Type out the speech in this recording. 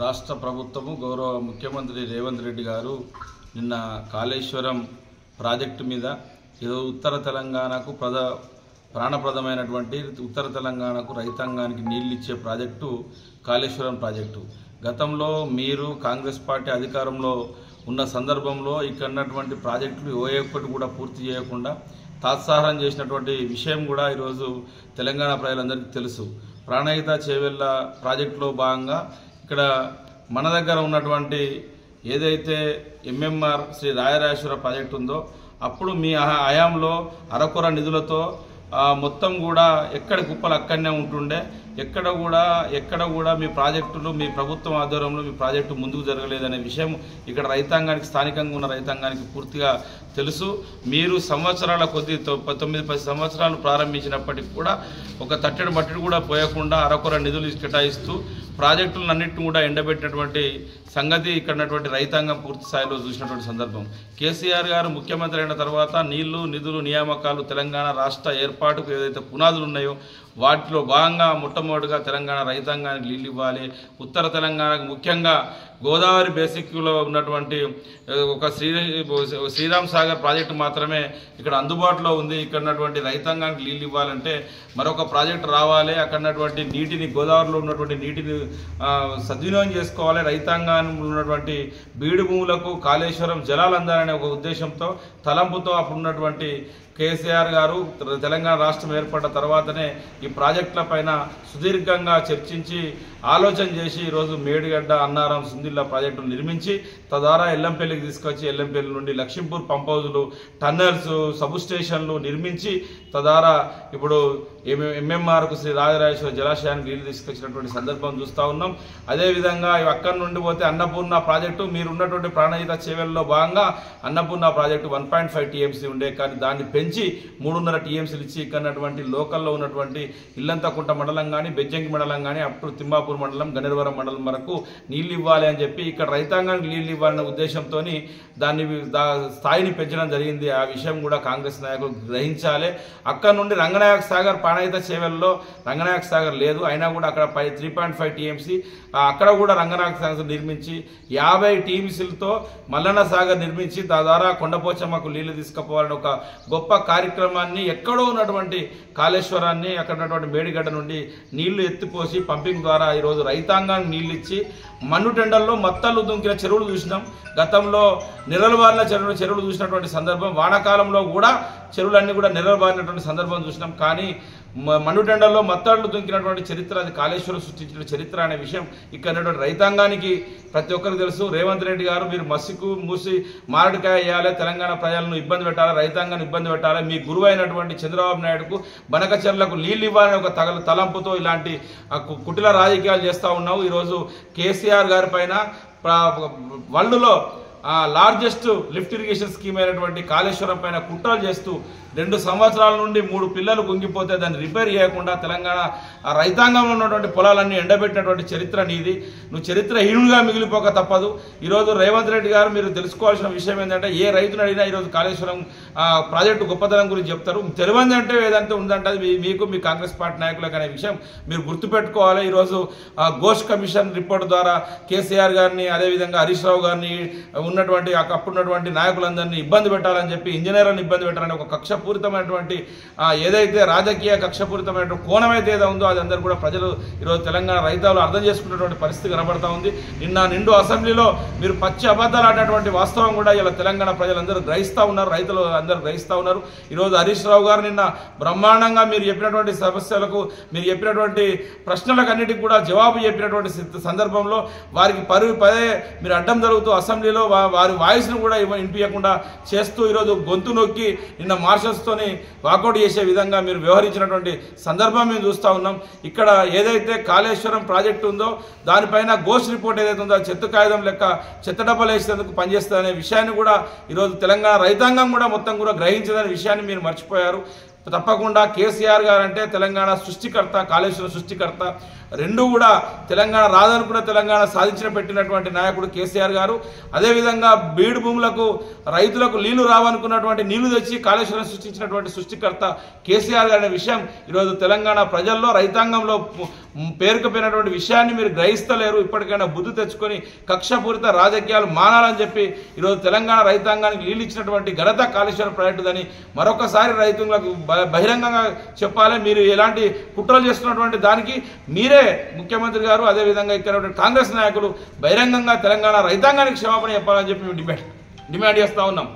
రాష్ట్ర ప్రభుత్వము గౌరవ ముఖ్యమంత్రి రేవంత్ రెడ్డి గారు నిన్న కాళేశ్వరం ప్రాజెక్టు మీద ఈరోజు ఉత్తర తెలంగాణకు ప్రాణప్రదమైనటువంటి ఉత్తర తెలంగాణకు రైతాంగానికి నీళ్లు ఇచ్చే ప్రాజెక్టు కాళేశ్వరం ప్రాజెక్టు. గతంలో మీరు కాంగ్రెస్ పార్టీ అధికారంలో ఉన్న సందర్భంలో ఇక్కడ ఉన్నటువంటి ప్రాజెక్టులు ఏ ఒక్కటి కూడా పూర్తి చేయకుండా తాత్సారం చేసినటువంటి విషయం కూడా ఈరోజు తెలంగాణ ప్రజలందరికీ తెలుసు. ప్రాణహిత చేవెళ్ళ ప్రాజెక్టులో భాగంగా ఇక్కడ మన దగ్గర ఉన్నటువంటి ఏదైతే ఎంఎంఆర్ శ్రీ రాయరాజేశ్వర ప్రాజెక్టు ఉందో అప్పుడు మీ హయాంలో అరకొర నిధులతో మొత్తం కూడా ఎక్కడ కుప్పలు అక్కడనే ఉంటుండే. ఎక్కడ కూడా మీ ప్రాజెక్టులు మీ ప్రభుత్వం ఆధ్వర్యంలో మీ ప్రాజెక్టు ముందుకు జరగలేదనే విషయం ఇక్కడ రైతాంగానికి స్థానికంగా ఉన్న రైతాంగానికి పూర్తిగా తెలుసు. మీరు సంవత్సరాల కొద్ది 9-10 సంవత్సరాలు ప్రారంభించినప్పటికీ కూడా ఒక తట్టెడు మట్టెడు కూడా పోయకుండా అరకొర నిధులు కేటాయిస్తూ ప్రాజెక్టులన్నింటినీ కూడా ఎండబెట్టినటువంటి సంగతి ఇక్కడ ఉన్నటువంటి రైతాంగం పూర్తి స్థాయిలో చూసినటువంటి సందర్భం. కేసీఆర్ గారు ముఖ్యమంత్రి అయిన తర్వాత నీళ్లు నిధులు నియామకాలు తెలంగాణ రాష్ట్ర ఏర్పాటుకు ఏదైతే పునాదులు ఉన్నాయో వాటిలో భాగంగా మొట్టమొదటిగా తెలంగాణ రైతాంగానికి నీళ్ళు ఇవ్వాలి. ఉత్తర తెలంగాణకు ముఖ్యంగా గోదావరి బేసిక్లో ఉన్నటువంటి ఒక శ్రీరామ్ సాగర్ ప్రాజెక్టు మాత్రమే ఇక్కడ అందుబాటులో ఉంది. ఇక్కడ ఉన్నటువంటి రైతాంగానికి నీళ్ళు ఇవ్వాలంటే మరొక ప్రాజెక్టు రావాలి. అక్కడ ఉన్నటువంటి నీటిని గోదావరిలో ఉన్నటువంటి నీటిని సద్వినియోగం చేసుకోవాలి. రైతాంగంలో ఉన్నటువంటి బీడు భూములకు కాళేశ్వరం జలాలు అందాలనే ఒక ఉద్దేశంతో తలంపుతో అప్పుడు ఉన్నటువంటి కేసీఆర్ గారు తెలంగాణ రాష్ట్రం ఏర్పడిన తర్వాతనే ఈ ప్రాజెక్టుల పైన సుదీర్ఘంగా చర్చించి ఆలోచన చేసి ఈరోజు మేడిగడ్డ అన్నారం సుందిల్లా ప్రాజెక్టులు నిర్మించి తద్వారా ఎల్లంపల్లికి తీసుకొచ్చి ఎల్లంపల్లి నుండి లక్ష్మీపూర్ పంప్ హౌజులు టన్నెల్స్ సబ్ స్టేషన్లు నిర్మించి తద్వారా ఇప్పుడు ఎంఎంఆర్కు శ్రీ రాజరాజేశ్వర జలాశయానికి నీళ్లు తీసుకొచ్చినటువంటి సందర్భం చూస్తూ ఉన్నాం. అదేవిధంగా అక్కడి నుండి పోతే అన్నపూర్ణ ప్రాజెక్టు మీరు ఉన్నటువంటి ప్రాణహిత చేవెళ్ళలో భాగంగా అన్నపూర్ణ ప్రాజెక్టు 1.5 TMC ఉండే, కానీ దాన్ని పెంచి 3.5 TMCలు ఇచ్చి ఇక్కడ లోకల్లో ఉన్నటువంటి ఇల్లంతకుంట మండలం కానీ బెజ్జంకి మండలం కానీ అప్ టు తిమ్మాపూర్ మండలం గన్నేరువరం మండలం వరకు నీళ్లు ఇవ్వాలి అని చెప్పి ఇక్కడ రైతాంగానికి నీళ్లు ఇవ్వాలనే ఉద్దేశంతో దాన్ని స్థాయిని పెంచడం జరిగింది. ఆ విషయం కూడా కాంగ్రెస్ నాయకులు గ్రహించాలి. అక్కడ నుండి రంగనాయక సాగర్ ప్రాణహిత చేవెళ్ళలో రంగనాయక సాగర్ లేదు, అయినా కూడా అక్కడ 3.5 TMC అక్కడ కూడా రంగనాయక సాగర్ నిర్మించి 50 TMCలతో మల్లన్న సాగర్ నిర్మించి తద్వారా కొండపోచమ్మకు నీళ్లు తీసుకుపోవాలని ఒక గొప్ప కార్యక్రమాన్ని ఎక్కడో ఉన్నటువంటి కాళేశ్వరాన్ని అక్కడ ఉన్నటువంటి మేడిగడ్డ నుండి నీళ్లు ఎత్తిపోసి పంపింగ్ ద్వారా ఈరోజు రైతాంగానికి నీళ్ళు ఇచ్చి మన్నుటెండల్లో మత్తళ్ళు దుంకిన చెరువులు చూసినాం. గతంలో నిరలబారిన చెరువులు చూసినటువంటి సందర్భం, వానాకాలంలో కూడా చెరువులన్నీ కూడా నిరలబారినటువంటి సందర్భం చూసినాం. కానీ మన్నుటెండల్లో మత్తళ్ళు దుంకినటువంటి చరిత్ర అది కాళేశ్వరం సృష్టించిన చరిత్ర అనే విషయం ఇక్కడ రైతాంగానికి ప్రతి ఒక్కరికి తెలుసు. రేవంత్ రెడ్డి గారు మీరు మసికు మూసి మారడికాయ వేయాలి, తెలంగాణ ప్రజలను ఇబ్బంది పెట్టాలి, రైతాంగాన్ని ఇబ్బంది పెట్టాలి, మీ గురువు అయినటువంటి చంద్రబాబు నాయుడుకు బనకచెర్లకు నీళ్ళు ఇవ్వాలని ఒక తలంపుతో ఇలాంటి కుటిల రాజకీయాలు చేస్తూ ఉన్నావు. ఈరోజు కేసీఆర్ గారి పైన వరల్డ్లో లార్జెస్ట్ లిఫ్ట్ ఇరిగేషన్ స్కీమ్ అయినటువంటి కాళేశ్వరం పైన కుట్రలు చేస్తూ 2 సంవత్సరాల నుండి 3 పిల్లలు కుంగిపోతే దాన్ని రిపేర్ చేయకుండా తెలంగాణ రైతాంగంలో ఉన్నటువంటి పొలాలన్నీ ఎండబెట్టినటువంటి చరిత్ర నీది. నువ్వు చరిత్రహీనుడిగా మిగిలిపోక తప్పదు. ఈరోజు రేవంత్ రెడ్డి గారు మీరు తెలుసుకోవాల్సిన విషయం ఏంటంటే ఏ రైతును అడిగినా ఈరోజు కాళేశ్వరం ప్రాజెక్టు గొప్పతనం గురించి చెప్తారు. తెలియదు అంటే ఏదంటే ఉందంటే అది మీకు మీ కాంగ్రెస్ పార్టీ నాయకులకు అనే విషయం మీరు గుర్తుపెట్టుకోవాలి. ఈరోజు ఘోష్ కమిషన్ రిపోర్ట్ ద్వారా కేసీఆర్ గారిని అదేవిధంగా హరీష్ రావు గారిని ఉన్నటువంటి అప్పుడున్నటువంటి నాయకులందరినీ ఇబ్బంది పెట్టాలని చెప్పి ఇంజనీర్లను ఇబ్బంది పెట్టాలని ఒక కక్షపూరితమైనటువంటి ఏదైతే రాజకీయ కక్షపూరితమైనటువంటి కోణం అయితే ఏదో ఉందో అది అందరూ కూడా ప్రజలు ఈరోజు తెలంగాణ రైతాలు అర్థం చేసుకున్నటువంటి పరిస్థితి కనబడతా ఉంది. నిండు అసెంబ్లీలో మీరు పచ్చి అబద్ధాలు ఆడినటువంటి వాస్తవం కూడా ఇలా తెలంగాణ ప్రజలందరూ గ్రహిస్తూ ఉన్నారు, రైతులు అందరూ గ్రహిస్తూ ఉన్నారు. ఈరోజు హరీష్ రావు గారు నిన్న బ్రహ్మాండంగా మీరు చెప్పినటువంటి సమస్యలకు మీరు చెప్పినటువంటి ప్రశ్నలకు అన్నిటికీ కూడా జవాబు చెప్పినటువంటి సందర్భంలో వారికి పదే మీరు అడ్డం జరుగుతూ అసెంబ్లీలో వారి వాయిస్ను కూడా వినిపించకుండా చేస్తూ ఈరోజు గొంతు నొక్కి నిన్న మార్షల్స్తోని వాకౌట్ చేసే విధంగా మీరు వ్యవహరించినటువంటి సందర్భం మేము చూస్తూ ఉన్నాం. ఇక్కడ ఏదైతే కాళేశ్వరం ప్రాజెక్టు ఉందో దానిపైన ఘోష్ రిపోర్ట్ ఏదైతే ఉందో చెత్త కాగితం లెక్క చెత్త డబ్బలు వేసేందుకు పనిచేస్తుంది అనే విషయాన్ని కూడా ఈరోజు తెలంగాణ రైతాంగం కూడా మొత్తం కూడా గ్రహించదనే విషయాన్ని మీరు మర్చిపోయారు. తప్పకుండా కేసీఆర్ గారు అంటే తెలంగాణ సృష్టికర్త, కాళేశ్వరం సృష్టికర్త. రెండు కూడా తెలంగాణ రాదనుకున్న తెలంగాణ సాధించిన పెట్టినటువంటి నాయకుడు కేసీఆర్ గారు. అదేవిధంగా బీడు భూములకు రైతులకు నీళ్లు రావనుకున్నటువంటి నీళ్లు తెచ్చి కాళేశ్వరం సృష్టించినటువంటి సృష్టికర్త కేసీఆర్ గారి విషయం ఈరోజు తెలంగాణ ప్రజల్లో రైతాంగంలో పేరుకుపోయినటువంటి విషయాన్ని మీరు గ్రహిస్తలేరు. ఇప్పటికైనా బుద్ధి తెచ్చుకొని కక్షపూరిత రాజకీయాలు మానాలని చెప్పి ఈరోజు తెలంగాణ రైతాంగానికి నీళ్ళు ఇచ్చినటువంటి ఘనత కాళేశ్వరం ప్రాజెక్టుదని మరొకసారి రైతులకు బహిరంగంగా చెప్పాలి. మీరు ఎలాంటి కుట్రలు చేస్తున్నటువంటి దానికి మీరే ముఖ్యమంత్రి గారు, అదేవిధంగా ఇక్కడ కాంగ్రెస్ నాయకులు బహిరంగంగా తెలంగాణ రైతాంగానికి క్షమాపణ చెప్పాలని చెప్పి డిమాండ్ చేస్తూ ఉన్నాం.